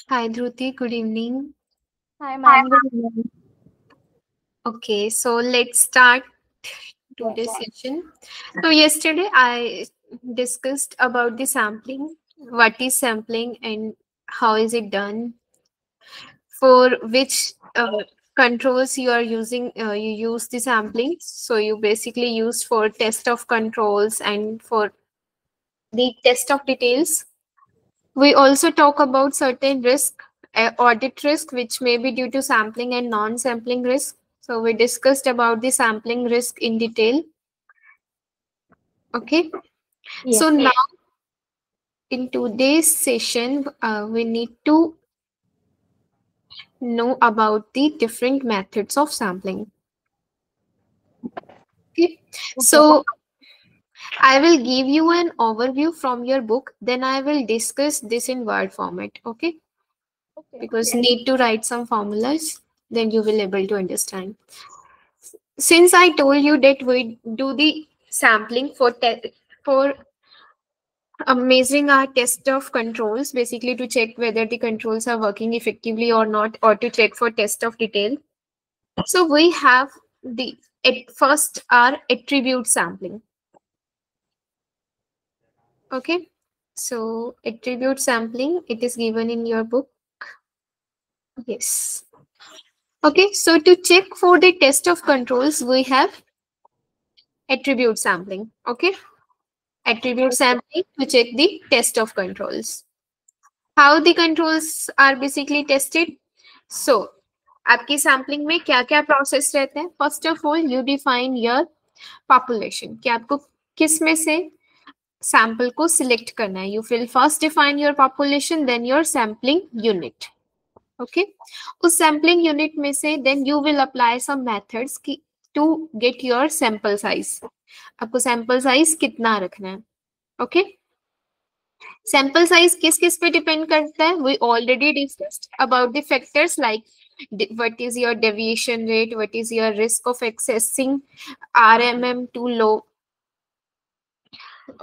Hi, Dhruti. Good evening. Hi, Hi, ma'am. Good evening. Okay, so let's start today's Yes. session. So yesterday I discussed about the sampling, what is sampling and how is it done, for which controls you are using. You use the sampling. So you basically use for test of controls and for the test of details. We also talk about certain risk, audit risk, which may be due to sampling and non-sampling risk. So we discussed about the sampling risk in detail. Okay. So Yes. now in today's session, we need to know about the different methods of sampling. Okay. Okay. So I will give you an overview from your book. Then I will discuss this in word format. Okay. Okay. Because need to write some formulas. Then you will able to understand. Since I told you that we do the sampling for measuring our test of controls, basically to check whether the controls are working effectively or not, or to check for test of detail. So we have the at first our attribute sampling. Okay. So attribute sampling, it is given in your book. Yes. Okay. So to check for the test of controls, we have attribute sampling. Okay. Attribute Okay. sampling to check the test of controls. How the controls are basically tested? So आपकी sampling में क्या क्या process रहते हैं? First of all you define your population कि आपको किस में से सैंपल को सिलेक्ट करना है. You will first define your population, then your sampling unit. Okay. उस सैम्पलिंग यूनिट में से then you will apply some methods की to get your sample size. आपको सैंपल साइज कितना रखना है? ओके. सैंपल साइज किस किस पे डिपेंड करता है? We already discussed about the factors like what is your deviation rate, what is your risk of accessing RMM too low.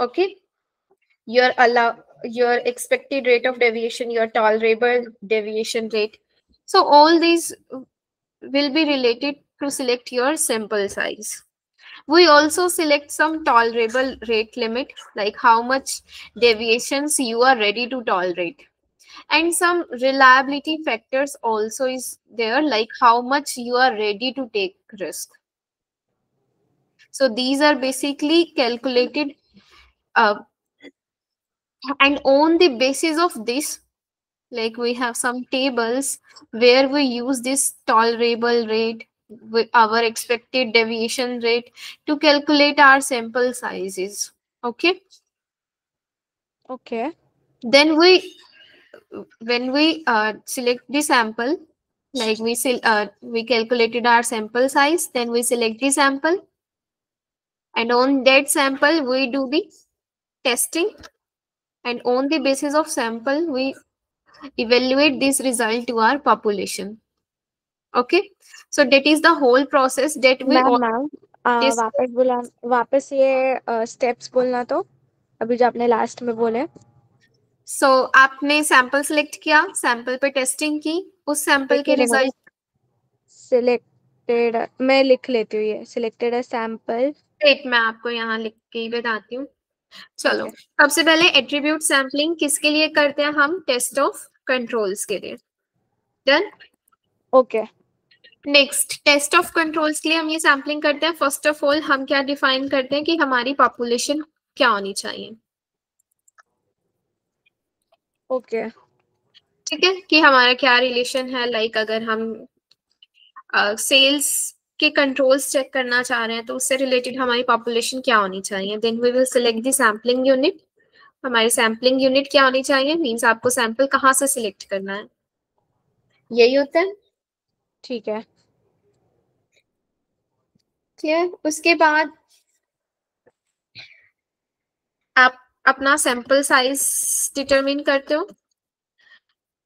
Okay. Your expected rate of deviation, your tolerable deviation rate. So all these will be related to select your sample size. We also select some tolerable rate limit, like how much deviations you are ready to tolerate. And some reliability factors also is there, like how much you are ready to take risk. So these are basically calculated, uh, and on the basis of this, like we have some tables where we use this tolerable rate with our expected deviation rate to calculate our sample sizes. Okay. Okay. Then we when we select the sample, like we calculated our sample size, then we select the sample, and on that sample we do the testing, and on the basis of sample we evaluate this result to our population. Okay. So that is the whole process that we ma'am all ma'am discuss. वापस ये steps बोलना तो अभी जो आपने last में बोले. So आपने सैंपल सेलेक्ट किया, सैंपल पे टेस्टिंग की, उस सैंपल एक के मिनट. रिजल्ट. सिलेक्टेड मैं लिख लेती हूँ. ये सिलेक्टेड है सैंपल. एक मैं आपको यहाँ लिख के ही बताती हूँ. चलो. ओके. सबसे पहले एट्रीब्यूट सैम्पलिंग किसके लिए करते हैं? हम टेस्ट ऑफ कंट्रोल्स के लिए. Done. Okay. Next test of controls के लिए हम ये सैम्पलिंग करते हैं. फर्स्ट ऑफ ऑल हम क्या डिफाइन करते हैं कि हमारी पॉपुलेशन क्या होनी चाहिए. ओके. ठीक है, कि हमारा क्या रिलेशन है. लाइक अगर हम सेल्स के कंट्रोल्स चेक करना चाह रहे हैं तो उससे रिलेटेड हमारी पॉपुलेशन क्या होनी चाहिए. Then we will select the sampling unit. हमारी सैम्पलिंग यूनिट क्या होनी चाहिए? मींस आपको सैंपल कहाँ से सिलेक्ट करना है, यही होता है. ठीक है. क्लियर. उसके बाद आप अपना सैंपल साइज डिटरमिन करते हो.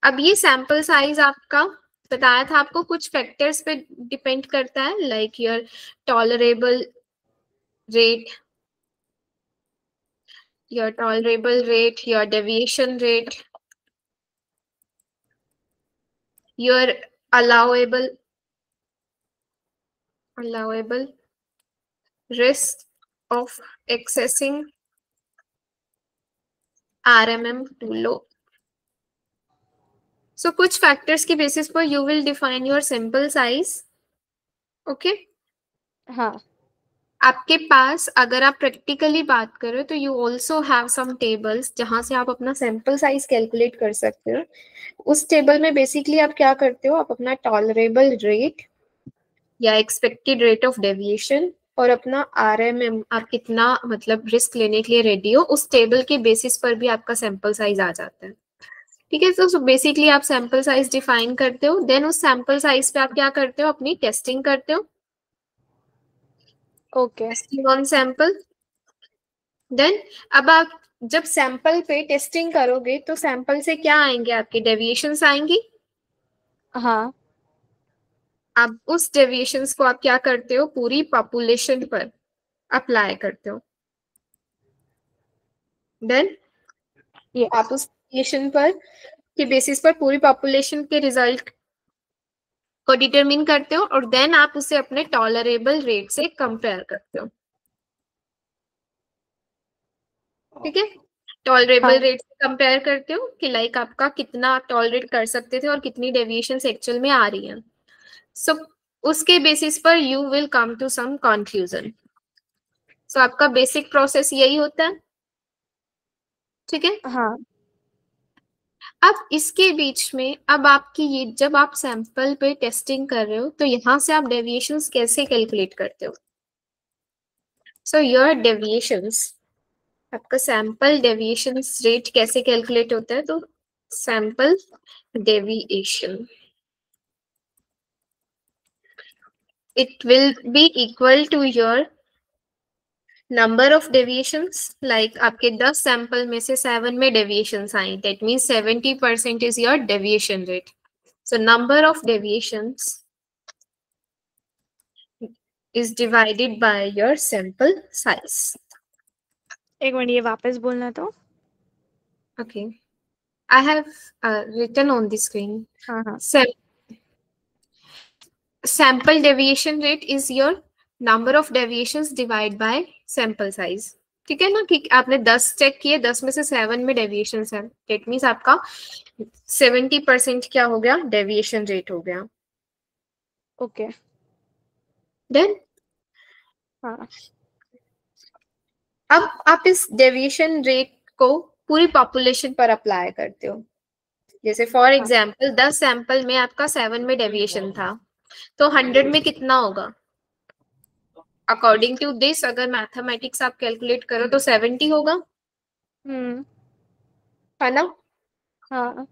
अब ये सैंपल साइज आपका बताया था आपको कुछ फैक्टर्स पे डिपेंड करता है, like your tolerable rate, your deviation rate, your allowable risk of accessing RMM too low. So कुछ फैक्टर्स की बेसिस पर you will define your sample size. Okay. हाँ. आपके पास अगर आप प्रैक्टिकली बात करो तो you also have some tables जहां से आप अपना सैंपल साइज कैलकुलेट कर सकते हो. उस टेबल में बेसिकली आप क्या करते हो, आप अपना टॉलरेबल रेट या एक्सपेक्टेड रेट ऑफ डेविएशन और अपना RMM आप कितना मतलब रिस्क लेने के लिए रेडी हो, उस टेबल के बेसिस पर भी आपका सैंपल साइज आ जाता है. ठीक है. तो बेसिकली आप सैंपल साइज डिफाइन करते हो, देन उस सैंपल साइज पे आप क्या करते हो, अपनी टेस्टिंग करते हो. Okay. Testing on sample. Then अब आप जब सैंपल पे टेस्टिंग करोगे तो सैंपल से क्या आएंगे, आपके डेविएशंस आएंगी. हाँ. अब उस डेविएशंस को आप क्या करते हो, पूरी पॉपुलेशन पर अप्लाई करते हो. देन आप उस डेविएशन पर के बेसिस पर पूरी पॉपुलेशन के रिजल्ट को डिटरमिन करते हो और देन आप उसे अपने टॉलरेबल रेट से कंपेयर करते हो. ठीक है. टॉलरेबल रेट से कंपेयर करते हो कि लाइक आपका कितना आप टॉलरेट कर सकते थे और कितनी डेविएशंस एक्चुअल में आ रही हैं. सो उसके बेसिस पर you will come to some conclusion. So आपका बेसिक प्रोसेस यही होता है. ठीक है. हाँ. अब इसके बीच में अब आपकी ये जब आप सैंपल पे टेस्टिंग कर रहे हो तो यहाँ से आप डेविएशंस कैसे कैलकुलेट करते हो. सो योर डेविएशंस, आपका सैंपल डेविएशंस रेट कैसे कैलकुलेट होता है, तो sample deviation it will be equal to your number of deviations. like आपके 10 सैंपल में से 7 में deviations आए, that means 70% is your deviation rate. so number of deviations is divided by your sample size. एक minute ये वापस बोलना तो. okay, I have written on the screen. हाँ हाँ. Sample deviation rate is your number of deviations divided by sample size. ठीक है ना, कि आपने 10 चेक किए, 10 में से 7 में डेविएशन है, डेट मीन्स आपका 70% क्या हो गया, डेविएशन रेट हो गया. ओके. देन हाँ. अब आप इस डेविएशन रेट को पूरी पॉपुलेशन पर अप्लाई करते हो. जैसे फॉर एग्जाम्पल 10 सैंपल में आपका 7 में डेविएशन था, तो 100 में कितना होगा. अकॉर्डिंग टू दिस अगर मैथमेटिक्स आप कैलकुलेट करो तो 70 होगा. है ना. हाँ.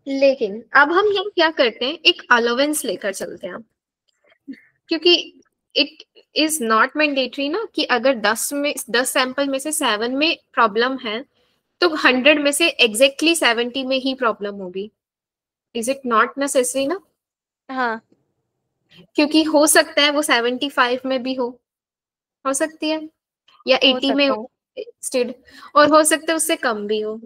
लेकिन अब हम यहाँ क्या करते हैं, एक अलाउंस लेकर चलते हैं, क्योंकि इट इज नॉट मैंडेटरी ना कि अगर 10 सैंपल में से 7 में प्रॉब्लम है तो 100 में से एग्जैक्टली 70 में ही प्रॉब्लम होगी. इज इट नॉट नेसेसरी ना. हाँ. क्योंकि हो सकता है वो 75 में भी हो सकती है, या 80 में हो स्टिड, और हो सकता है उससे कम भी हो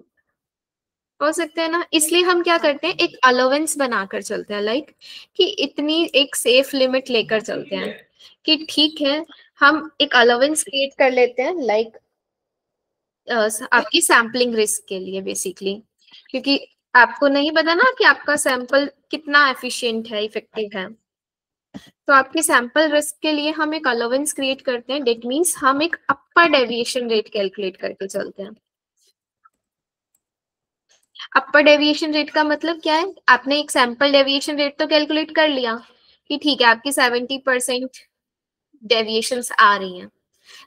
सकता है ना. इसलिए हम क्या करते हैं, एक अलाउंस बनाकर चलते हैं, लाइक कि इतनी एक सेफ लिमिट लेकर चलते हैं कि ठीक है हम एक अलाउंस क्रिएट कर लेते हैं, लाइक आपकी सैम्पलिंग रिस्क के लिए बेसिकली, क्योंकि आपको नहीं पता ना कि आपका सैंपल कितना एफिशिएंट है, इफेक्टिव है. तो आपके सैंपल रिस्क के लिए हम एक अलाउंस क्रिएट करते हैं, डेट मीन्स हम एक अपर डेविएशन रेट कैलकुलेट करके चलते हैं. अपर डेविएशन रेट का मतलब क्या है, आपने एक सैंपल डेविएशन रेट तो कैलकुलेट कर लिया कि ठीक है आपकी 70% डेविएशंस आ रही हैं,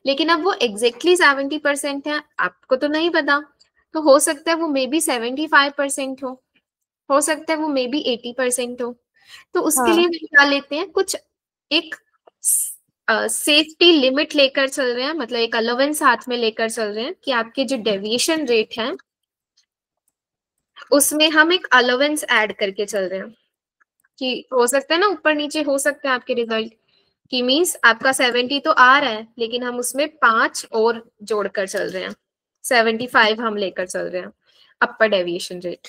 लेकिन अब वो एग्जैक्टली 70% है आपको तो नहीं पता. तो हो सकता है वो मे बी 75% हो सकता है वो मे बी 80% हो. तो उसके लिए हम क्या लेते हैं, कुछ एक सेफ्टी लिमिट लेकर चल रहे हैं, मतलब एक अलाउंस हाथ में लेकर चल रहे हैं कि आपके जो डेविएशन रेट है उसमें हम एक अलाउंस ऐड करके चल रहे हैं, कि हो सकता है ना ऊपर नीचे हो सकता है आपके रिजल्ट की, मीन्स आपका 70 तो आ रहा है लेकिन हम उसमें 5 और जोड़कर चल रहे हैं, 75 हम लेकर चल रहे हैं अपर डेविएशन रेट.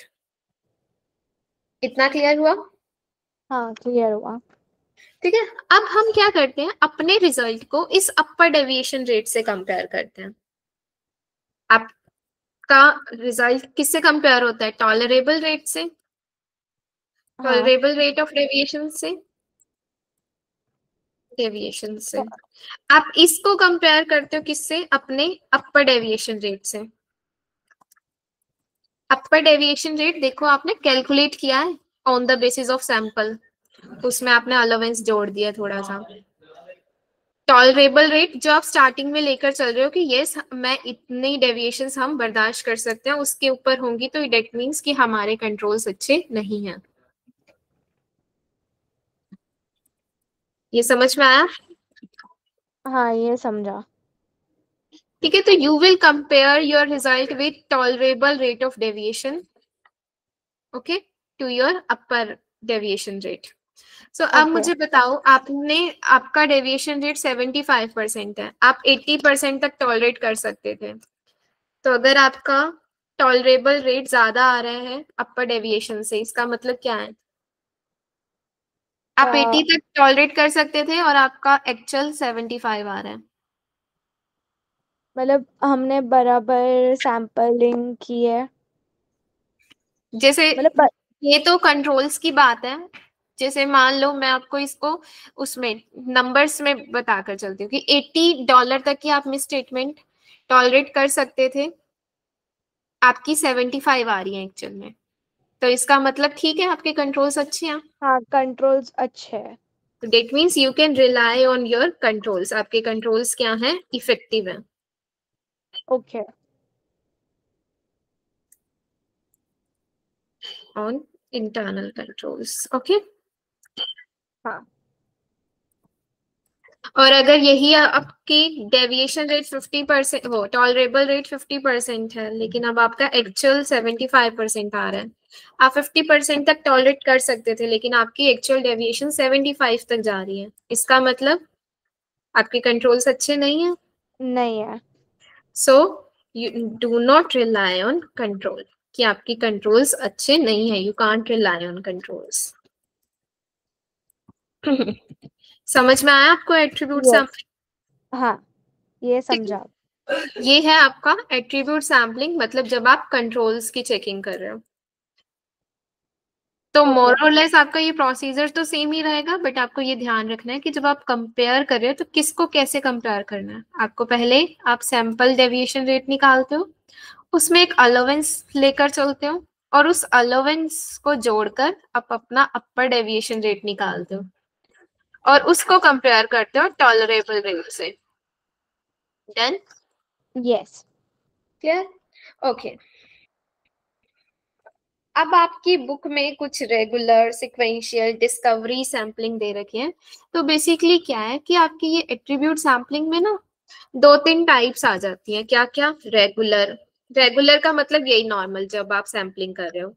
इतना क्लियर हुआ. हाँ क्लियर हुआ। ठीक है, अब हम क्या करते हैं, अपने रिजल्ट को इस अपर डेविएशन रेट से कंपेयर करते हैं। आपका रिजल्ट किससे कंपेयर होता है, टॉलरेबल रेट से, हाँ टॉलरेबल रेट ऑफ डेविएशन से, डेविएशन से। तो आप इसको कंपेयर करते हो किससे, अपने अपर डेविएशन रेट से। अपर डेविएशन रेट देखो आपने कैलकुलेट किया है on the basis of sample, उसमें आपने अलाउंस जोड़ दिया थोड़ा सा। टॉलरेबल रेट जो आप स्टार्टिंग में लेकर चल रहे हो कि यस मैं इतनी डेविएशंस हम बर्दाश्त कर सकते हैं, उसके ऊपर होंगी तो डेट मीन्स कि हमारे कंट्रोल्स अच्छे नहीं हैं। ये समझ में आया? हाँ ये समझा। ठीक है, तो you will compare your result with tolerable rate of deviation, okay, to your upper deviation rate. So अब ओके मुझे बताओ, आपने आपका डेविएशन रेट 75% है, आप 80% तक टॉलरेट कर सकते थे। तो अगर आपका टॉलरेबल रेट ज्यादा आ रहा है अपर डेविएशन से, इसका मतलब क्या है, आप 80 तक टॉलरेट कर सकते थे और आपका एक्चुअल 75 आ रहा है। मतलब हमने बराबर सैम्पलिंग की है। जैसे मतलब ये तो कंट्रोल्स की बात है, जैसे मान लो मैं आपको इसको उसमें नंबर्स में बताकर चलती हूँ कि $80 तक की आप मिस स्टेटमेंट टॉलरेट कर सकते थे, आपकी 75 आ रही है एक्चुअल में, तो इसका मतलब ठीक है आपके कंट्रोल्स अच्छे हैं। हाँ कंट्रोल्स अच्छे हैं। तो that means you can rely on your controls, आपके कंट्रोल्स क्या हैं, इफेक्टिव है। Okay on internal controls, okay. हाँ और अगर यही आपकी डेविएशन रेट 50% हो, टॉलरेबल रेट 50% है, लेकिन अब आपका एक्चुअल 75% आ रहा है, आप 50% तक टॉलरेट कर सकते थे लेकिन आपकी एक्चुअल डेविएशन 75 तक जा रही है, इसका मतलब आपके कंट्रोल्स अच्छे नहीं है। नहीं है। So you do not rely on control, कि आपकी कंट्रोल्स अच्छे नहीं है, you can't rely on controls. समझ में आया आपको एट्रीब्यूट यस सैम्पलिंग? हाँ ये समझा। ये है आपका एट्रीब्यूट सैम्पलिंग, मतलब जब आप कंट्रोल्स की चेकिंग कर रहे हो। तो ओके मोर और लेस आपका ये प्रोसीजर तो सेम ही रहेगा, बट आपको ये ध्यान रखना है कि जब आप कंपेयर कर रहे हो तो किसको कैसे कंपेयर करना है। आपको पहले आप सैंपल डेविएशन रेट निकालते हो, उसमें एक अलाउंस लेकर चलते हो और उस अलाउंस को जोड़कर आप अपना अपर डेविएशन रेट निकालते हो और उसको कंपेयर करते हो टॉलरेबल रेट से। डन? Yes clear? ओके। अब आपकी बुक में कुछ रेगुलर, सिक्वेंशियल, डिस्कवरी सैम्पलिंग दे रखी है। तो बेसिकली क्या है कि आपकी ये एट्रीब्यूट सैम्पलिंग में ना 2-3 टाइप्स आ जाती हैं। क्या क्या? रेगुलर, रेगुलर का मतलब यही नॉर्मल जब आप सैम्पलिंग कर रहे हो।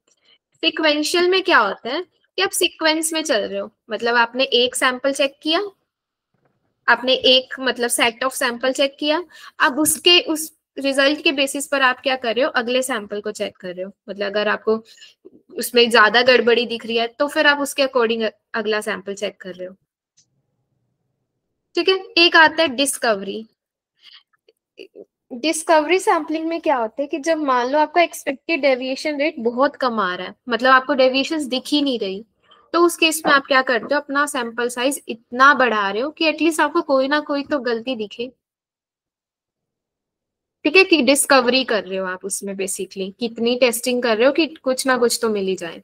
सिक्वेंशियल में क्या होता है कि आप सीक्वेंस में चल रहे हो, मतलब आपने एक सैंपल चेक किया, आपने एक मतलब सेट ऑफ सैंपल चेक किया, अब उसके उस रिजल्ट के बेसिस पर आप क्या कर रहे हो, अगले सैंपल को चेक कर रहे हो। मतलब अगर आपको उसमें ज्यादा गड़बड़ी दिख रही है तो फिर आप उसके अकॉर्डिंग अगला सैंपल चेक कर रहे हो। ठीक है, एक आता है डिस्कवरी। डिस्कवरी सैम्पलिंग में क्या होता है कि जब मान लो आपका एक्सपेक्टेड डेविएशन रेट बहुत कम आ रहा है, मतलब आपको डेविएशन दिख ही नहीं रही, तो उस केस में आप क्या करते हो, अपना सैंपल साइज इतना बढ़ा रहे हो कि एटलीस्ट आपको कोई ना कोई तो गलती दिखे। ठीक है, कि डिस्कवरी कर रहे हो आप उसमें, बेसिकली कितनी टेस्टिंग कर रहे हो कि कुछ ना कुछ तो मिल ही जाए।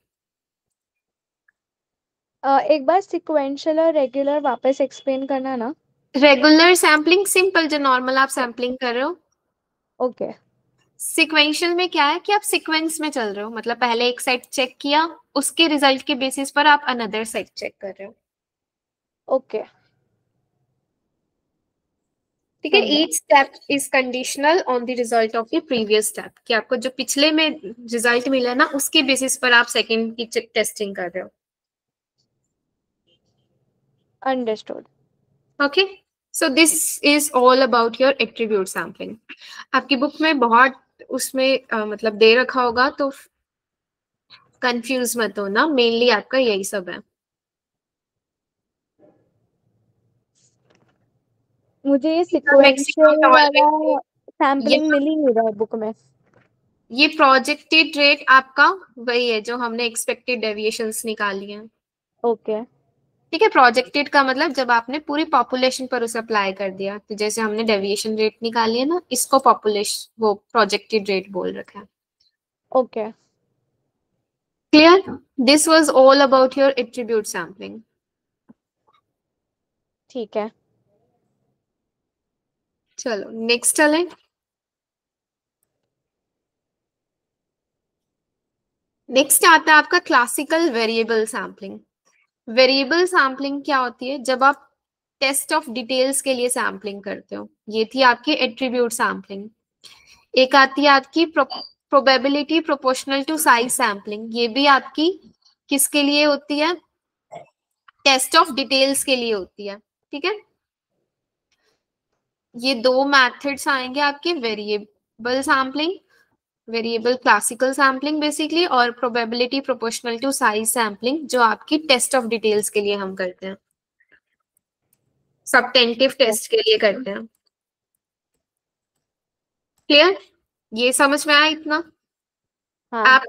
एक बार सिक्वेंशियल और रेगुलर वापस एक्सप्लेन करना ना। रेगुलर सैम्पलिंग सिंपल, जो नॉर्मल आप सैम्पलिंग कर रहे हो। ओके सिक्वेंशियल में क्या है कि आप सीक्वेंस में चल रहे हो, मतलब पहले एक सेट चेक किया, उसके रिजल्ट के बेसिस पर आप अनदर सेट चेक कर रहे हो। ओके ठीक है, समझा। Each step is conditional on the result of the previous step, कि आपको जो पिछले में रिजल्ट मिला ना उसके बेसिस पर आप सेकंड की टेस्टिंग कर रहे हो। Understood. Okay, so this is all about your attribute sampling. आपकी बुक में बहुत उसमें मतलब दे रखा होगा, तो कंफ्यूज मत हो ना, मेनली आपका यही सब है। मुझे ये मैक्सिमम सिक्वेंशियल वाला टॉलरेट, सैम्पलिंग मिल ही नहीं रहा है बुक में। ये प्रोजेक्टेड रेट आपका वही है जो हमने एक्सपेक्टेड डेविएशंस निकाली हैं। ओके ठीक है, प्रोजेक्टेड का मतलब जब आपने पूरी पॉपुलेशन पर उसे अप्लाई कर दिया, तो जैसे हमने डेविएशन रेट निकाली है ना, इसको पॉपुलेशन वो प्रोजेक्टेड रेट बोल रखा है। Okay clear? This was all about your attribute sampling. ठीक है। चलो नेक्स्ट चलें। नेक्स्ट आता है आपका classical variable sampling. Variable sampling क्या होती है? जब आप टेस्ट ऑफ डिटेल्स के लिए सैम्पलिंग करते हो। ये थी आपकी एट्रीब्यूट सैम्पलिंग। एक आती है आपकी probability proportional to size sampling. ये भी आपकी किसके लिए होती है? टेस्ट ऑफ डिटेल्स के लिए होती है। ठीक है, ये दो मेथड्स आएंगे आपके, variable sampling, variable classical sampling basically, और probability proportional to size sampling जो आपकी टेस्ट ऑफ डिटेल्स के लिए हम करते हैं, सबटेंटिव टेस्ट के लिए करते हैं। क्लियर? ये समझ में आया इतना? हाँ आप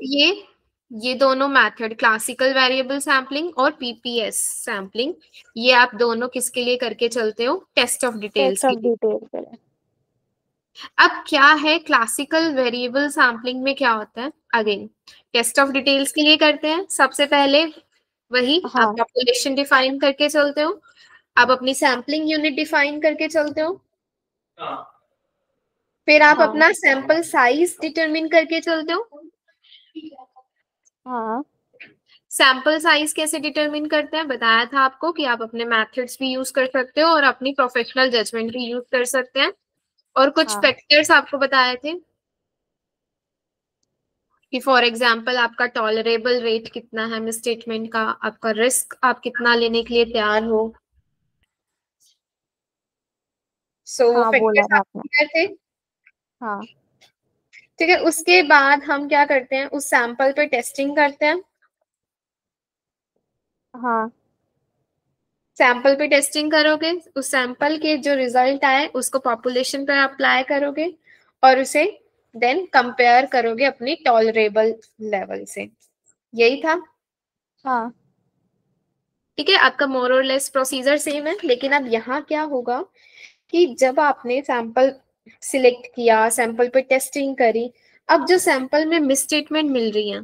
ये दोनों मेथड, क्लासिकल वेरिएबल सैम्पलिंग और पीपीएस सैम्पलिंग, ये आप दोनों किसके लिए करके चलते हो? टेस्ट ऑफ डिटेल्स टेस्ट के ऑफ लिए। डिटेल के लिए। अब क्या है क्लासिकल वेरिएबल सैम्पलिंग में क्या होता है? अगेन टेस्ट ऑफ डिटेल्स के लिए करते हैं। सबसे पहले वही आप हाँ पॉपुलेशन डिफाइन करके चलते हो, आप अपनी सैम्पलिंग यूनिट डिफाइन करके चलते हो, फिर आप हाँ अपना सैंपल साइज डिटरमिन करके चलते हो। हाँ सैंपल साइज कैसे डिटरमिन करते हैं? बताया था आपको कि आप अपने मेथड्स भी यूज कर सकते हो और अपनी प्रोफेशनल जजमेंट भी यूज कर सकते हैं। और कुछ हाँ फैक्टर्स आपको बताए थे कि फॉर एग्जांपल आपका टॉलरेबल रेट कितना है मिसस्टेटमेंट का, आपका रिस्क आप कितना लेने के लिए तैयार हो। सो वो हाँ बोला फैक्टर्स था आपको आपने। क्लियर थे? हाँ ठीक है, उसके बाद हम क्या करते हैं? उस सैंपल पे टेस्टिंग करते हैं। हाँ सैंपल पे टेस्टिंग करोगे, उस सैंपल के जो रिजल्ट आए उसको पॉपुलेशन पे अप्लाई करोगे और उसे देन कंपेयर करोगे अपनी टॉलरेबल लेवल से। यही था। हाँ ठीक है, आपका मोर और लेस प्रोसीजर सेम है, लेकिन अब यहाँ क्या होगा कि जब आपने सैंपल सिलेक्ट किया, सैंपल पे टेस्टिंग करी, अब जो सैंपल में मिसस्टेटमेंट मिल रही है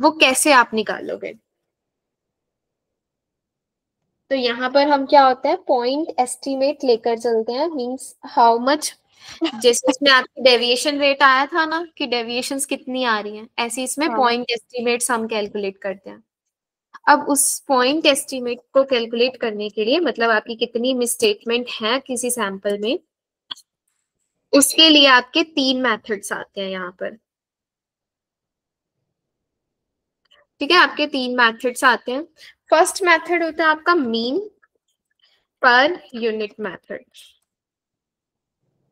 वो कैसे आप निकालोगे? तो यहाँ पर हम क्या होता है, पॉइंट एस्टिमेट लेकर चलते हैं। मींस हाउ मच, जैसे इसमें आपकी डेविएशन रेट आया था ना कि डेविएशंस कितनी आ रही हैं, ऐसे इसमें हाँ पॉइंट एस्टिमेट्स हम कैलकुलेट करते हैं। अब उस पॉइंट एस्टिमेट को कैलकुलेट करने के लिए, मतलब आपकी कितनी मिसस्टेटमेंट है किसी सैंपल में, उसके लिए आपके तीन मेथड्स आते हैं यहाँ पर। ठीक है, आपके तीन मेथड्स आते हैं। फर्स्ट मेथड होता है आपका mean per unit method,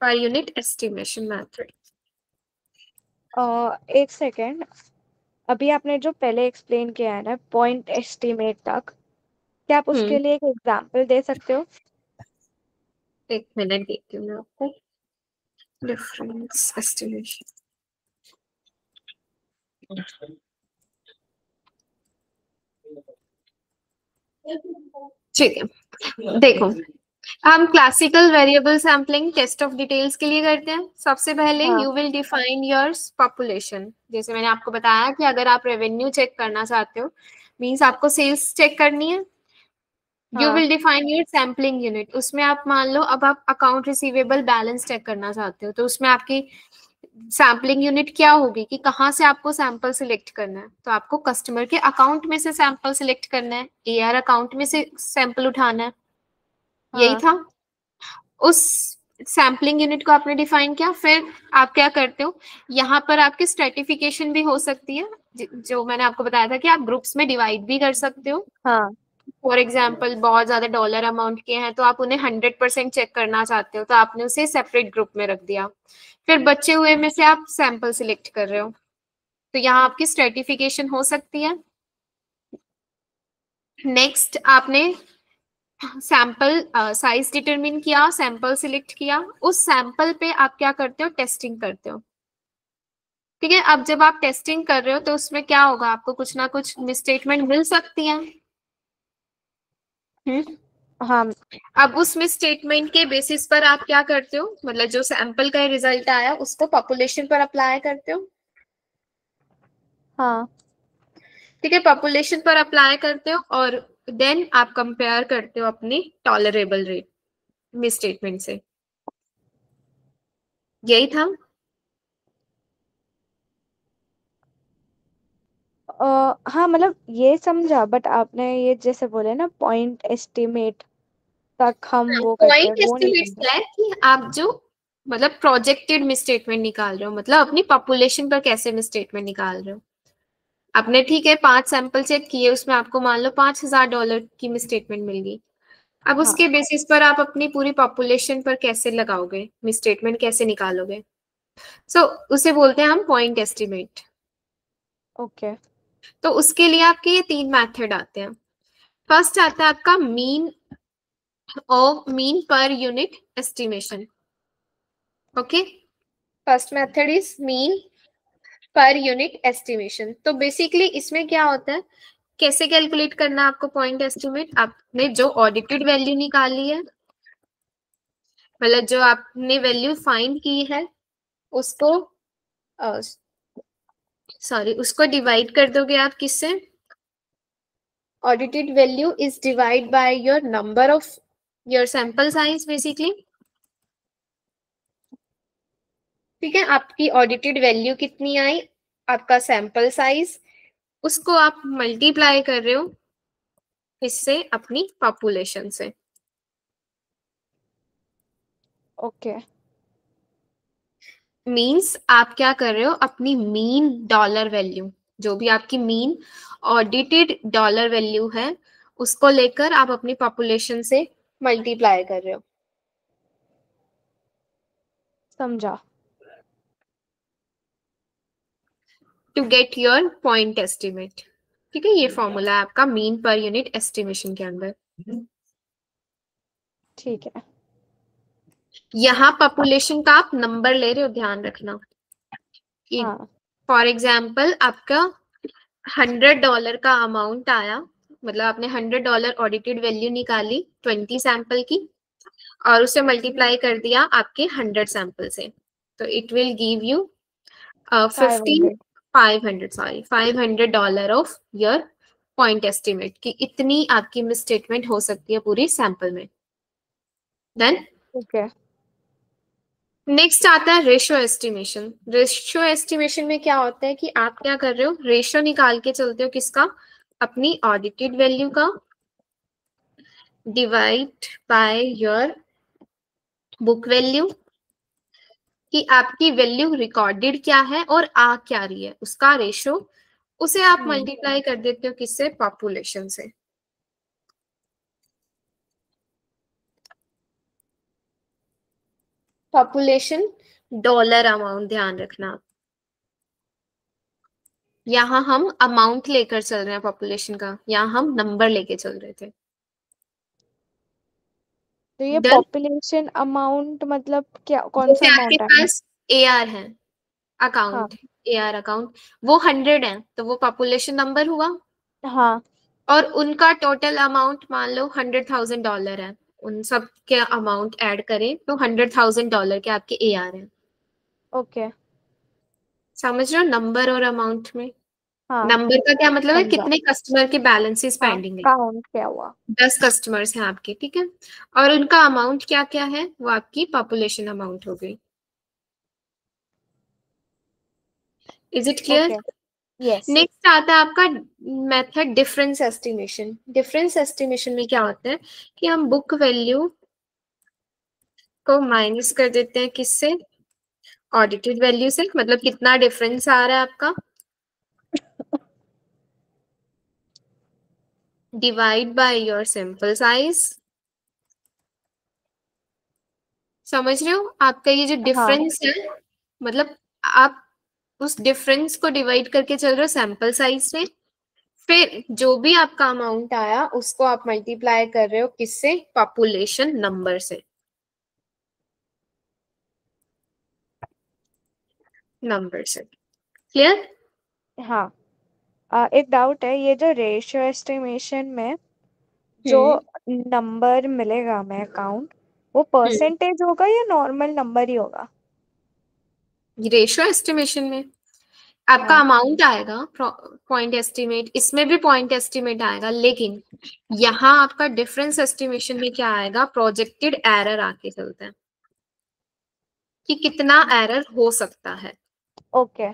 per unit estimation method. एक सेकेंड, अभी आपने जो पहले एक्सप्लेन किया है ना पॉइंट एस्टिमेट तक, क्या आप उसके लिए एक एग्जांपल दे सकते हो? एक मिनट देती हूँ मैं आपको। डिफरेंस एस्टिमेशन, ठीक है, देखो हम classical variable sampling test of details के लिए करते हैं। सबसे पहले हाँ you will define your population. जैसे मैंने आपको बताया कि अगर आप रेवेन्यू चेक करना चाहते हो, मींस आपको सेल्स चेक करनी है, यू हाँ will define your sampling unit. उसमें आप मान लो अब आप अकाउंट रिसीवेबल बैलेंस चेक करना चाहते हो, तो उसमें आपकी सैम्पलिंग यूनिट क्या होगी कि कहाँ से आपको सैंपल सिलेक्ट करना है। तो आपको कस्टमर के अकाउंट में से सैंपल सिलेक्ट करना है, एआर अकाउंट में से सैंपल उठाना है। यही हाँ था। उस सैम्पलिंग यूनिट को आपने डिफाइन किया, फिर आप क्या करते हो, यहाँ पर आपकी स्ट्रेटिफिकेशन भी हो सकती है, जो मैंने आपको बताया था कि आप ग्रुप्स में डिवाइड भी कर सकते हो। हाँ फॉर एग्जाम्पल बहुत ज्यादा डॉलर अमाउंट के हैं तो आप उन्हें 100% चेक करना चाहते हो, तो आपने उसे सेपरेट ग्रुप में रख दिया। फिर बचे हुए में से आप सैंपल सिलेक्ट कर रहे हो, तो यहाँ आपकी स्ट्रेटिफिकेशन हो सकती है। नेक्स्ट आपने सैंपल साइज डिटरमिन किया, सैंपल सिलेक्ट किया, उस सैंपल पे आप क्या करते हो, टेस्टिंग करते हो। ठीक है, अब जब आप टेस्टिंग कर रहे हो तो उसमें क्या होगा, आपको कुछ ना कुछ मिसस्टेटमेंट मिल सकती है। हाँ अब उस मिसस्टेटमेंट के बेसिस पर आप क्या करते हो, मतलब जो सैंपल का रिजल्ट आया उसको पॉपुलेशन पर अप्लाई करते हो। हाँ ठीक है, पॉपुलेशन पर अप्लाई करते हो और देन आप कंपेयर करते हो अपनी टॉलरेबल रेट मिसस्टेटमेंट से। यही था। हाँ मतलब ये समझा, बट आपने ये जैसे बोले ना पॉइंट एस्टिमेट तक हम वो करते हैं, पॉइंट वो नहीं एस्टिमेट समझा। क्या है कि आप जो मतलब प्रोजेक्टेड मिसस्टेटमेंट निकाल रहे हो, मतलब अपनी पॉपुलेशन पर कैसे मिसस्टेटमेंट निकाल रहे हो। आपने ठीक है 5 सैंपल चेक किए, उसमें आपको मान लो $5,000 की मिसस्टेटमेंट मिल गई। अब हाँ उसके बेसिस पर आप अपनी पूरी पॉपुलेशन पर कैसे लगाओगे, मिसस्टेटमेंट कैसे निकालोगे। सो उसे बोलते हैं हम पॉइंट एस्टिमेट। ओके। तो उसके लिए आपके ये 3 मेथड आते हैं। फर्स्ट आता है आपका मीन और mean per unit estimation. Okay, first method is mean per unit estimation. तो बेसिकली इसमें क्या होता है, कैसे कैलकुलेट करना है आपको पॉइंट एस्टिमेट। आपने जो ऑडिटेड वैल्यू निकाली है, मतलब जो आपने वैल्यू फाइंड की है, उसको सॉरी उसको डिवाइड कर दोगे आप किससे, audited value is divided by your number of your sample size basically। ठीक है, आपकी ऑडिटेड वैल्यू कितनी आई, आपका सैंपल साइज, उसको आप मल्टीप्लाई कर रहे हो इससे अपनी पॉपुलेशन से। ओके मींस आप क्या कर रहे हो, अपनी मीन डॉलर वैल्यू, जो भी आपकी मीन ऑडिटेड डॉलर वैल्यू है, उसको लेकर आप अपनी पॉपुलेशन से मल्टीप्लाई कर रहे हो। समझा। To get your point estimate. ठीक है, ये फॉर्मूला है आपका मीन पर यूनिट एस्टिमेशन के अंदर। ठीक है। यहाँ पॉपुलेशन का आप नंबर ले रहे हो, ध्यान रखना कि हाँ फॉर एग्जाम्पल आपका $100 का अमाउंट आया, मतलब आपने $100 ऑडिटेड वैल्यू निकाली 20 सैंपल की और उसे मल्टीप्लाई कर दिया आपके 100 सैंपल से, तो it will give you 500। 500 of your point estimate की इतनी आपकी मिसस्टेटमेंट हो सकती है पूरी सैंपल में। देन ठीक है। नेक्स्ट आता है रेशो एस्टिमेशन। रेशो एस्टिमेशन में क्या होता है कि आप क्या कर रहे हो, रेशो निकाल के चलते हो किसका, अपनी ऑडिटेड वैल्यू का divide by your book value, कि आपकी वैल्यू रिकॉर्डेड क्या है और आ क्या रही है उसका रेशो, उसे आप मल्टीप्लाई कर देते हो किससे, पॉपुलेशन से। पॉपुलेशन डॉलर अमाउंट, ध्यान रखना आप, यहाँ हम अमाउंट लेकर चल रहे हैं पॉपुलेशन का, यहाँ हम नंबर लेके चल रहे थे। तो ये डन। पॉपुलेशन अमाउंट मतलब क्या, कौन सा जैसे आपके अमाउंट है? पास AR है, हाँ अकाउंट, AR अकाउंट, वो 100 है तो वो पॉपुलेशन नंबर हुआ। हाँ। और उनका टोटल अमाउंट मान लो $100,000 है, उन सब के अमाउंट ऐड करें तो $100,000 के आपके AR है। ओके। समझ रहे हो नंबर और अमाउंट में। हाँ नंबर का क्या मतलब है, समझा। कितने कस्टमर के बैलेंसेस हाँ पेंडिंग है। काउंट क्या हुआ। 10 कस्टमर्स हैं आपके, ठीक है, और उनका अमाउंट क्या क्या है, वो आपकी पॉपुलेशन अमाउंट हो गई। Is it clear. Okay. Yes. Next आता है आपका method difference estimation. Difference estimation में क्या होता है कि हम बुक वैल्यू को माइनस कर देते हैं किससे, ऑडिटेड वैल्यू से, मतलब कितना डिफरेंस आ रहा है आपका, divide by your sample size. समझ रहे हो, आपका ये जो हाँ डिफरेंस है, मतलब आप उस डिफरेंस को डिवाइड करके चल रहे हो सैंपल साइज से, फिर जो भी आपका अमाउंट आया उसको आप मल्टीप्लाई कर रहे हो किससे? पॉपुलेशन नंबर से, नंबर से। क्लियर? हाँ। एक डाउट है, ये जो रेशियो एस्टिमेशन में जो हम्म नंबर मिलेगा हमें अकाउंट, वो हम्म परसेंटेज होगा या नॉर्मल नंबर ही होगा? रेशियो एस्टिमेशन में आपका हाँ। अमाउंट आएगा पॉइंट एस्टिमेट, इसमें भी पॉइंट एस्टिमेट आएगा, लेकिन यहाँ आपका डिफरेंस एस्टिमेशन में क्या आएगा? प्रोजेक्टेड एरर आके चलता है कि कितना एरर हो सकता है। ओके।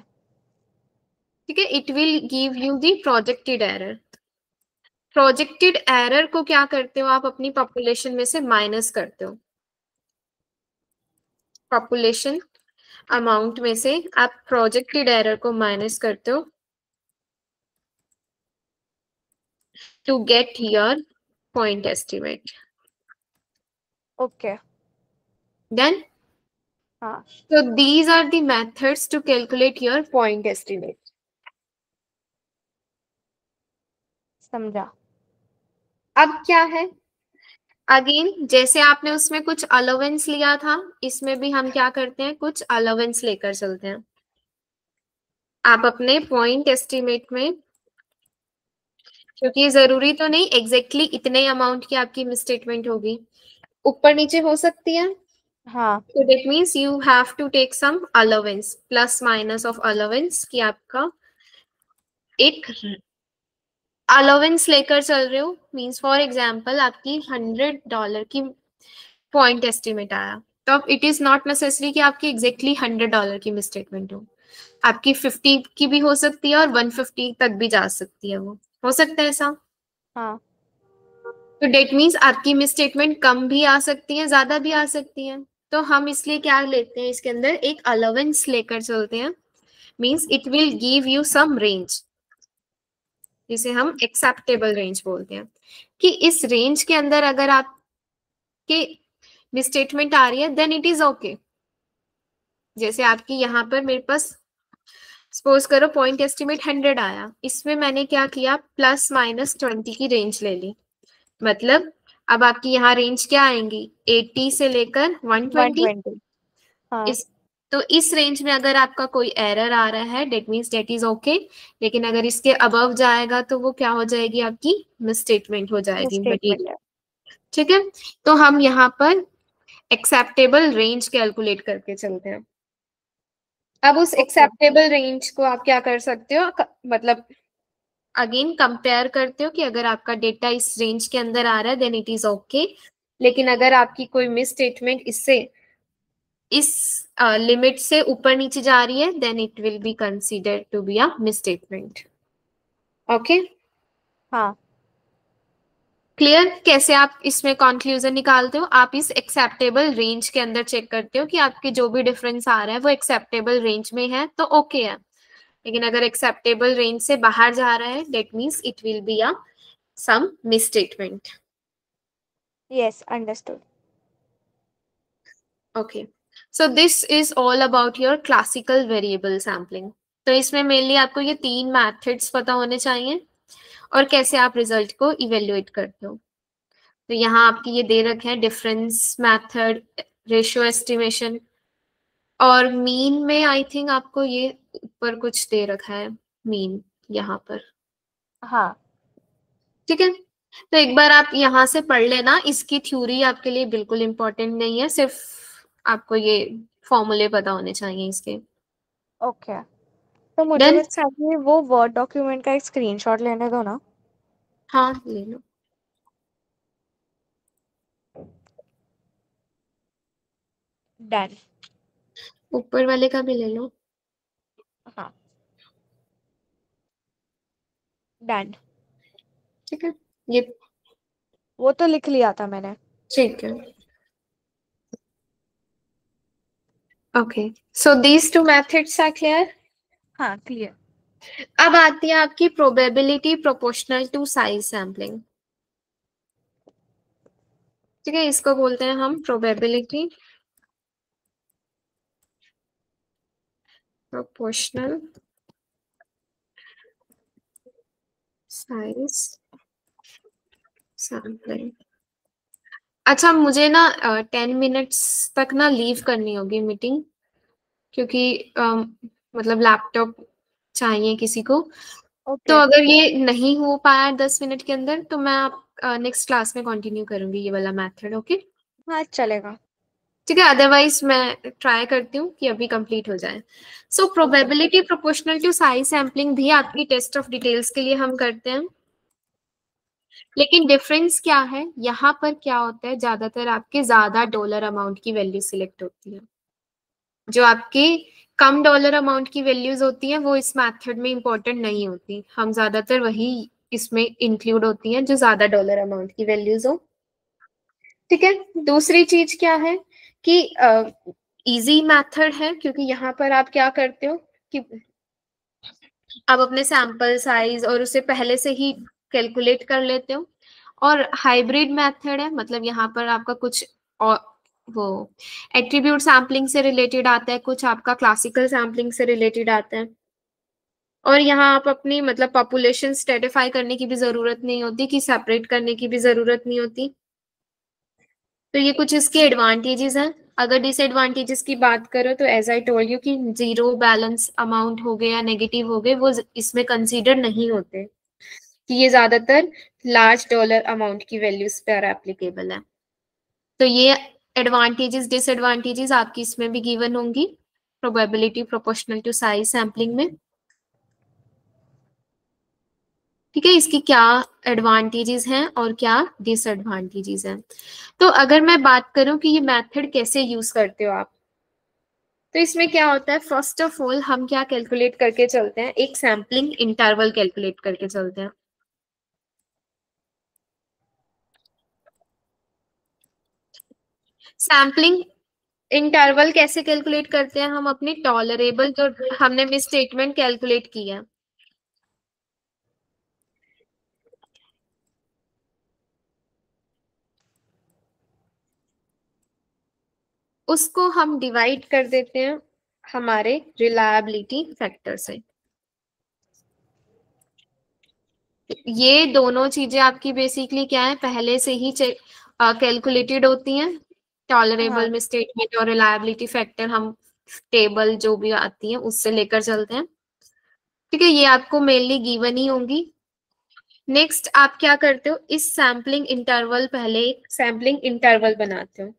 ठीक है, it will give you the projected error. Projected error को क्या करते हो आप? अपनी पॉपुलेशन में से माइनस करते हो। पॉपुलेशन अमाउंट में से आप प्रोजेक्टेड एरर को माइनस करते हो to get your point estimate. Okay. Then हाँ, so these are the methods to calculate your point estimate. समझा। अब क्या है? अगेन जैसे आपने उसमें कुछ अलाउंस लिया था, इसमें भी हम क्या करते हैं? कुछ अलाउंस लेकर चलते हैं। आप अपने पॉइंट एस्टिमेट में, क्योंकि जरूरी तो नहीं एग्जैक्टली इतने अमाउंट की आपकी मिसस्टेटमेंट होगी, ऊपर नीचे हो सकती है। हाँ। So that means you have to take some allowance, plus minus of allowance, कि आपका एक अलाउंस लेकर चल रहे हो। मींस फॉर एग्जांपल आपकी $100 की पॉइंट एस्टिमेट आया, तो अब इट इज नॉट नेसेसरी कि आपकी एग्जैक्टली $100 की मिसस्टेटमेंट हो। आपकी 50 की भी हो सकती है और 150 तक भी जा सकती है, वो हो सकता है ऐसा। हाँ। तो डेट मीन्स आपकी मिसस्टेटमेंट कम भी आ सकती है, ज्यादा भी आ सकती है। तो हम इसलिए क्या लेते हैं, इसके अंदर एक अलाउंस लेकर चलते हैं। Means it will give you some range, जिसे हम एक्सेप्टेबल रेंज बोलते हैं, कि इस रेंज के अंदर अगर आपके मिसस्टेटमेंट आ रही है देन इट इज ओके। जैसे आपकी यहाँ पर मेरे पास सपोज करो पॉइंट एस्टिमेट 100 आया, इसमें मैंने क्या किया? +-20 की रेंज ले ली। मतलब अब आपकी यहाँ रेंज क्या आएंगी? 80 से लेकर 120। 120। हाँ। इस तो इस रेंज में अगर आपका कोई एरर आ रहा है that means that is okay, लेकिन अगर इसके अबव जाएगा तो वो क्या हो जाएगी? आपकी मिसस्टेटमेंट हो जाएगी स्टेटमेंट मटेरियल। है। ठीक है, तो हम यहाँ पर एक्सेप्टेबल रेंज कैलकुलेट करके चलते हैं। अब उस ओके। एक्सेप्टेबल रेंज को आप क्या कर सकते हो? मतलब अगेन कंपेयर करते हो कि अगर आपका डेटा इस रेंज के अंदर आ रहा है देन इट इज ओके, लेकिन अगर आपकी कोई मिस स्टेटमेंट इससे इस लिमिट से ऊपर नीचे जा रही है then it will be considered to be a misstatement. Okay, हाँ। क्लियर? कैसे आप इसमें कंक्लूजन निकालते हो? आप इस एक्सेप्टेबल रेंज के अंदर चेक करते हो कि आपके जो भी डिफरेंस आ रहा है वो एक्सेप्टेबल रेंज में है तो ओके है, लेकिन अगर एक्सेप्टेबल रेंज से बाहर जा रहा है that means it will be a some misstatement. Yes, understood. Okay, so this is all about your classical variable sampling. तो इसमें मेनली आपको ये 3 मैथड्स पता होने चाहिए और कैसे आप रिजल्ट को इवेल्युएट करते हो। तो यहाँ आपकी ये दे रखे हैं डिफरेंस मैथड, रेशियो एस्टिमेशन, और मीन में आई थिंक आपको ये ऊपर कुछ दे रखा है, मीन यहाँ पर। हाँ। ठीक है, तो एक बार आप यहाँ से पढ़ लेना, इसकी थ्योरी आपके लिए बिल्कुल इंपॉर्टेंट नहीं है, सिर्फ आपको ये फॉर्मूले पता होने चाहिए इसके। ओके, तो मुझे डन? बस खाली वो वर्ड डॉक्यूमेंट का एक स्क्रीनशॉट लेने दो ना। हाँ ले लो, डन। ऊपर वाले का भी ले लो। हाँ, डन। ठीक है, ये वो तो लिख लिया था मैंने। ठीक है। Okay, so these two methods are clear. हाँ, क्लियर। अब आती है आपकी probability proportional to size sampling. ठीक है, इसको बोलते हैं हम प्रोबेबिलिटी प्रोपोर्शनल साइज सैम्पलिंग। अच्छा, मुझे ना 10 मिनट्स तक ना लीव करनी होगी मीटिंग, क्योंकि मतलब लैपटॉप चाहिए किसी को। तो ओके। अगर ये नहीं हो पाया 10 मिनट के अंदर, तो मैं आप नेक्स्ट क्लास में कंटिन्यू करूंगी ये वाला मेथड। ओके, हाँ चलेगा। ठीक है। अदरवाइज मैं ट्राई करती हूँ कि अभी कंप्लीट हो जाए। So okay. Probability proportional to size sampling भी आपकी टेस्ट ऑफ डिटेल्स के लिए हम करते हैं, लेकिन डिफरेंस क्या है यहाँ पर, क्या होता है, ज्यादातर आपके ज्यादा डॉलर अमाउंट की वैल्यू सिलेक्ट होती है। जो आपके कम डॉलर अमाउंट की वैल्यूज होती हैं वो इस मेथड में इंपॉर्टेंट नहीं होती, हम ज्यादातर वही इसमें इंक्लूड होती हैं जो ज्यादा डॉलर अमाउंट की वैल्यूज हो। ठीक है। दूसरी चीज क्या है कि इजी मेथड है, क्योंकि यहाँ पर आप क्या करते हो कि आप अपने सैंपल साइज और उसे पहले से ही कैलकुलेट कर लेते हो। और हाइब्रिड मेथड है, मतलब यहाँ पर आपका कुछ और वो एट्रीब्यूट सैम्पलिंग से रिलेटेड आता है, कुछ आपका क्लासिकल सैम्पलिंग से रिलेटेड आता है। और यहाँ आप अपनी मतलब पॉपुलेशन स्ट्रेटिफाई करने की भी जरूरत नहीं होती, कि सेपरेट करने की भी जरूरत नहीं होती। तो ये कुछ इसके एडवांटेजेस हैं। अगर डिसएडवांटेजेस की बात करो तो एज आई टोल्ड यू कि जीरो बैलेंस अमाउंट हो गए या नेगेटिव हो गए वो इसमें कंसीडर नहीं होते, कि ये ज्यादातर लार्ज डॉलर अमाउंट की वैल्यूज पर एप्लीकेबल है। तो ये एडवांटेजेस डिसएडवांटेजेस आपकी इसमें भी गिवन होंगी probability proportional to size sampling में। ठीक है, इसकी क्या एडवांटेजेस हैं और क्या डिसएडवांटेजेस हैं। तो अगर मैं बात करूं कि ये मेथड कैसे यूज करते हो आप, तो इसमें क्या होता है, फर्स्ट ऑफ ऑल हम क्या कैलकुलेट करके चलते हैं, एक सैम्पलिंग इंटरवल कैलकुलेट करके चलते हैं। सैम्पलिंग इंटरवल कैसे कैलकुलेट करते हैं, हम अपनी टॉलरेबल जो हमने मिस स्टेटमेंट कैलकुलेट किया है उसको हम डिवाइड कर देते हैं हमारे रिलायबिलिटी फैक्टर से। ये दोनों चीजें आपकी बेसिकली क्या है, पहले से ही कैलकुलेटेड होती हैं। टॉलरेबल हाँ। मिसस्टेटमेंट और रिलायबिलिटी फैक्टर हम टेबल जो भी आती है उससे लेकर चलते हैं। ठीक है, ये आपको मेनली गिवन ही होंगी। नेक्स्ट आप क्या करते हो, इस सैम्पलिंग इंटरवल, पहले एक सैम्पलिंग इंटरवल बनाते हो।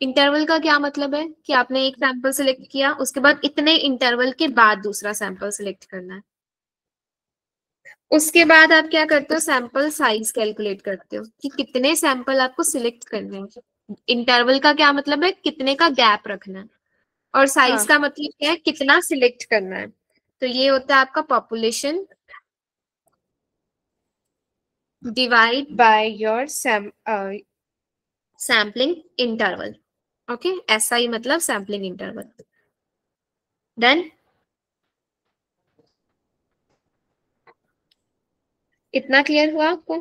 इंटरवल का क्या मतलब है कि आपने एक सैंपल सिलेक्ट किया, उसके बाद इतने इंटरवल के बाद दूसरा सैंपल सिलेक्ट करना है। उसके बाद आप क्या करते हो, सैंपल साइज कैलकुलेट करते हो कि कितने सैंपल आपको सिलेक्ट करने हैं। इंटरवल का क्या मतलब है, कितने का गैप रखना है। और साइज हाँ। का मतलब क्या है, कितना सिलेक्ट करना है। तो ये होता है आपका population divide by your sampling interval. Okay, ऐसा ही मतलब सैम्पलिंग इंटरवल। डन। इतना क्लियर हुआ आपको?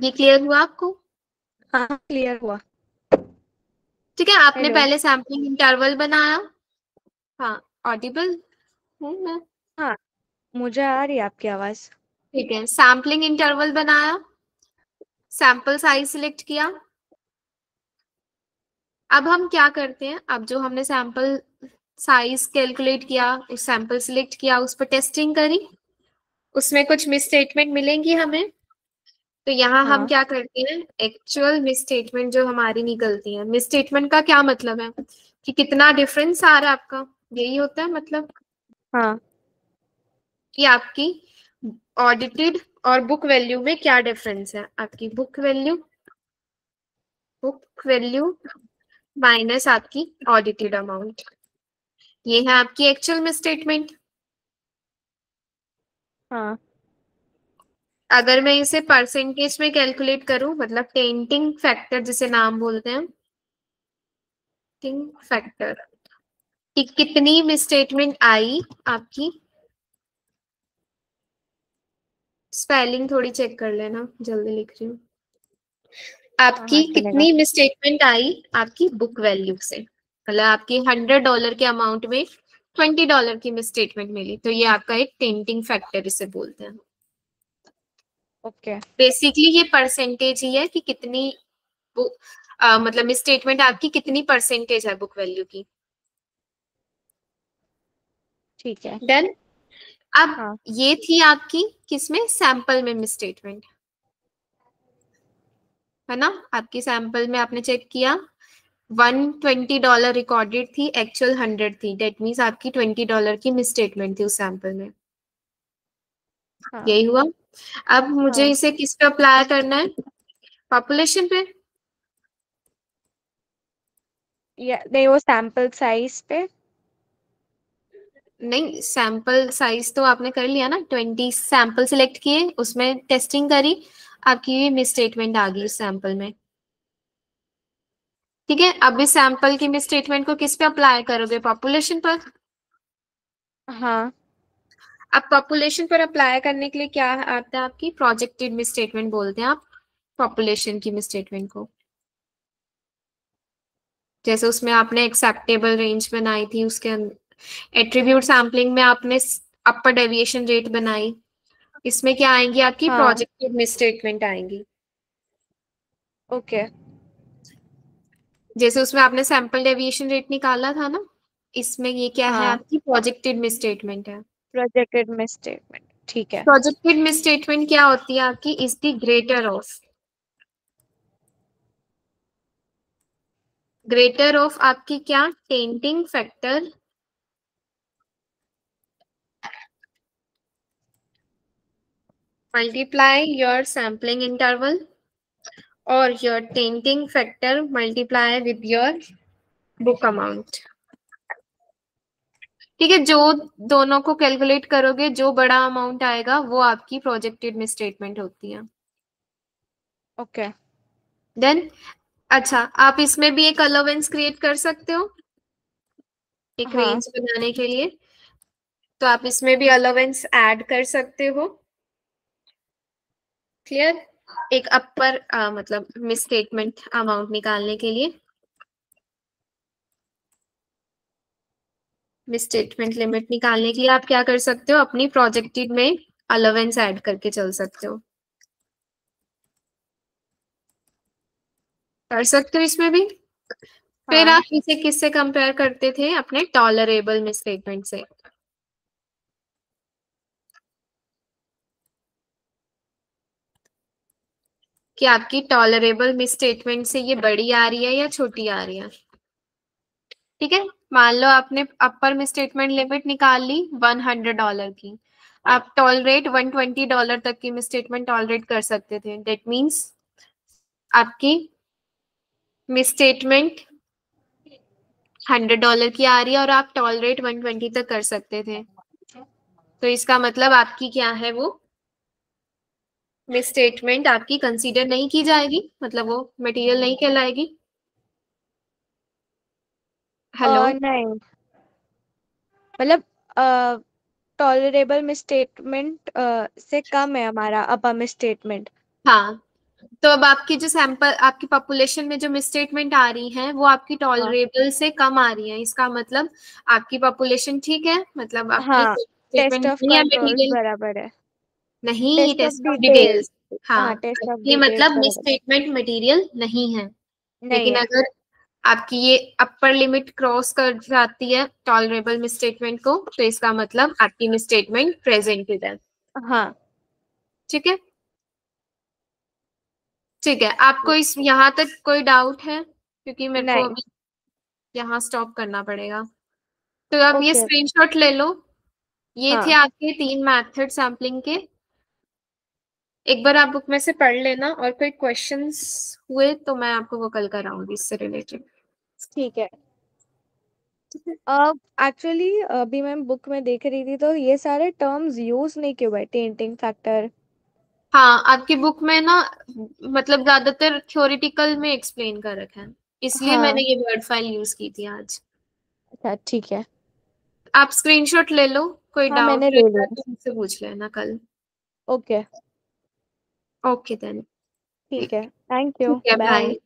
ये क्लियर हुआ आपको? हाँ क्लियर हुआ। ठीक है, आपने हेलो। पहले सैम्पलिंग इंटरवल बनाया। हाँ, ऑडिबल हूँ मैं? हाँ मुझे आ रही है आपकी आवाज। ठीक है, सैम्पलिंग इंटरवल बनाया, सैंपल साइज सिलेक्ट किया। अब हम क्या करते हैं, अब जो हमने सैंपल साइज कैलकुलेट किया, उस सैंपल सिलेक्ट किया, उस पर टेस्टिंग करी, उसमें कुछ मिस स्टेटमेंट मिलेंगी हमें। तो यहाँ हम हाँ। क्या करते हैं, एक्चुअल मिस स्टेटमेंट जो हमारी निकलती है, मिस स्टेटमेंट का क्या मतलब है कि कितना डिफरेंस आ रहा है आपका, यही होता है मतलब हाँ। कि आपकी ऑडिटेड और बुक वैल्यू में क्या डिफरेंस है। आपकी बुक वैल्यू माइनस आपकी ऑडिटेड अमाउंट, ये है आपकी एक्चुअल मिस स्टेटमेंट। हाँ। अगर मैं इसे परसेंटेज में कैलकुलेट करूं, मतलब टेंटिंग फैक्टर जिसे नाम बोलते हैं, टेंटिंग फैक्टर कि कितनी मिसस्टेटमेंट आई आपकी, स्पेलिंग थोड़ी चेक कर लेना, जल्दी लिख रही हूँ। हाँ आपकी हाँ चलेगा। कितनी मिसस्टेटमेंट आई आपकी बुक वैल्यू से। मतलब आपकी $100 के अमाउंट में $20 की मिसस्टेटमेंट मिली, तो ये आपका एक टेंटिंग फैक्टर इसे बोलते हैं। ओके बेसिकली ये परसेंटेज ही है कि कितनी मतलब मिसस्टेटमेंट आपकी कितनी परसेंटेज है बुक वैल्यू की। ठीक है। डन। अब हाँ ये थी आपकी किसमें, सैंपल में मिसस्टेटमेंट, है ना। आपकी सैंपल में आपने चेक किया $120 रिकॉर्डेड थी, एक्चुअल 100 थी, डेट मीन्स आपकी $20 की मिसस्टेटमेंट थी उस सैंपल में। हाँ यही हुआ। अब मुझे हाँ। इसे किस पे अप्लाई करना है, पॉपुलेशन पे। या नहीं, वो सैंपल साइज पे। नहीं, सैंपल साइज तो आपने कर लिया ना, 20 सैंपल सिलेक्ट किए, उसमें टेस्टिंग करी, आपकी मिसस्टेटमेंट आ गई उस सैंपल में। ठीक है, अब इस सैंपल की मिसस्टेटमेंट को किस पे अप्लाई करोगे, पॉपुलेशन पर। हाँ अब पॉपुलेशन पर अप्लाई करने के लिए क्या आता है, आपकी प्रोजेक्टेड मिसस्टेटमेंट बोलते हैं आप पॉपुलेशन की मिसस्टेटमेंट को। जैसे उसमें आपने एक्सेप्टेबल रेंज बनाई थी, उसके एट्रीब्यूट सैम्पलिंग में आपने अपर डेविएशन रेट बनाई, इसमें क्या आएंगी, आपकी हाँ। प्रोजेक्टेड मिसस्टेटमेंट आएंगी। ओके। जैसे उसमें आपने सैंपल डेविएशन रेट निकाला था ना, इसमें ये क्या है, हाँ, आपकी प्रोजेक्टेड मिसस्टेटमेंट है। प्रोजेक्टेड मिस स्टेटमेंट, ठीक है। प्रोजेक्टेड मिसस्टेटमेंट क्या होती है आपकी, इज द ग्रेटर ऑफ आपकी क्या, tainting factor multiply your sampling interval or your tainting factor multiply with your book amount। ठीक है, जो दोनों को कैलकुलेट करोगे जो बड़ा अमाउंट आएगा वो आपकी प्रोजेक्टेड मिसस्टेटमेंट होती है। ओके। देन अच्छा, आप इसमें भी एक अलाउंस क्रिएट कर सकते हो एक हाँ रेंज बनाने के लिए, तो आप इसमें भी अलाउंस ऐड कर सकते हो। क्लियर। एक अपर मतलब मिसस्टेटमेंट अमाउंट निकालने के लिए मिसस्टेटमेंट लिमिट निकालने के लिए आप क्या कर सकते हो, अपनी प्रोजेक्टेड में अलाउंस ऐड करके चल सकते हो, कर सकते हो इसमें भी। फिर हाँ। आप इसे किससे कंपेयर करते थे, अपने टॉलरेबल मिसस्टेटमेंट से, कि आपकी टॉलरेबल मिसस्टेटमेंट से ये बड़ी आ रही है या छोटी आ रही है। ठीक है, मान लो आपने अपर मिसस्टेटमेंट लिमिट निकाल ली $100 की, आप टॉलरेट $120 तक की मिसस्टेटमेंट टॉलरेट कर सकते थे, डेट मीन्स आपकी मिसस्टेटमेंट $100 की आ रही है और आप टॉलरेट 120 तक कर सकते थे, तो इसका मतलब आपकी क्या है, वो मिसस्टेटमेंट आपकी कंसीडर नहीं की जाएगी, मतलब वो मटेरियल नहीं कहलाएगी। हेलो। नहीं, मतलब टॉलरेबल मिस स्टेटमेंट से कम है हमारा अपर मिस स्टेटमेंट। हाँ, तो अब आपकी जो सैंपल आपकी पॉपुलेशन में जो मिसस्टेटमेंट आ रही है वो आपकी हाँ टॉलरेबल से कम आ रही है, इसका मतलब आपकी पॉपुलेशन ठीक है, मतलब आपकी हाँ, टेस्ट स्टेटमेंट ऑफ नहीं है कंट्रोल्स मटेरियल, बराबर है। नहीं ये test of test of details. Details. हाँ, हाँ, टेस्ट ऑफ आपकी डिटेल्स मतलब बराबर है। मिसस्टेटमेंट मटेरियल नहीं है। नहीं लेकिन है। अगर आपकी ये अपर लिमिट क्रॉस कर जाती है टॉलरेबल मिसस्टेटमेंट को, तो इसका मतलब आपकी मिसस्टेटमेंट प्रेजेंटेड है। हाँ। ठीक है, ठीक है, आपको इस यहाँ तक कोई डाउट है, क्योंकि मेरे को नहीं। अभी यहाँ स्टॉप करना पड़ेगा। तो आप ये ओके। स्क्रीनशॉट ले लो, ये थे हाँ आपके 3 मेथड सैम्पलिंग के। एक बार आप बुक में से पढ़ लेना, और कोई क्वेश्चंस हुए तो मैं आपको वो कल कराऊंगी इससे रिलेटेड। ठीक है। अब एक्चुअली अभी मैं बुक में देख रही थी तो ये सारे टर्म्स यूज नहीं किए हुए, टेंटिंग फैक्टर। हाँ, आपकी बुक में ना मतलब ज्यादातर थ्योरेटिकल में एक्सप्लेन कर रखा है, इसलिए मैंने हाँ। ये वर्ड फाइल यूज की थी आज। अच्छा ठीक है। आप स्क्रीनशॉट ले लो, कोई हाँ, डाउट मैंने ले रहता है लिया। तो मुझसे पूछ लेना कल। ओके। Okay then. ठीक है, थैंक यू, ठीक है, बाय। बाय।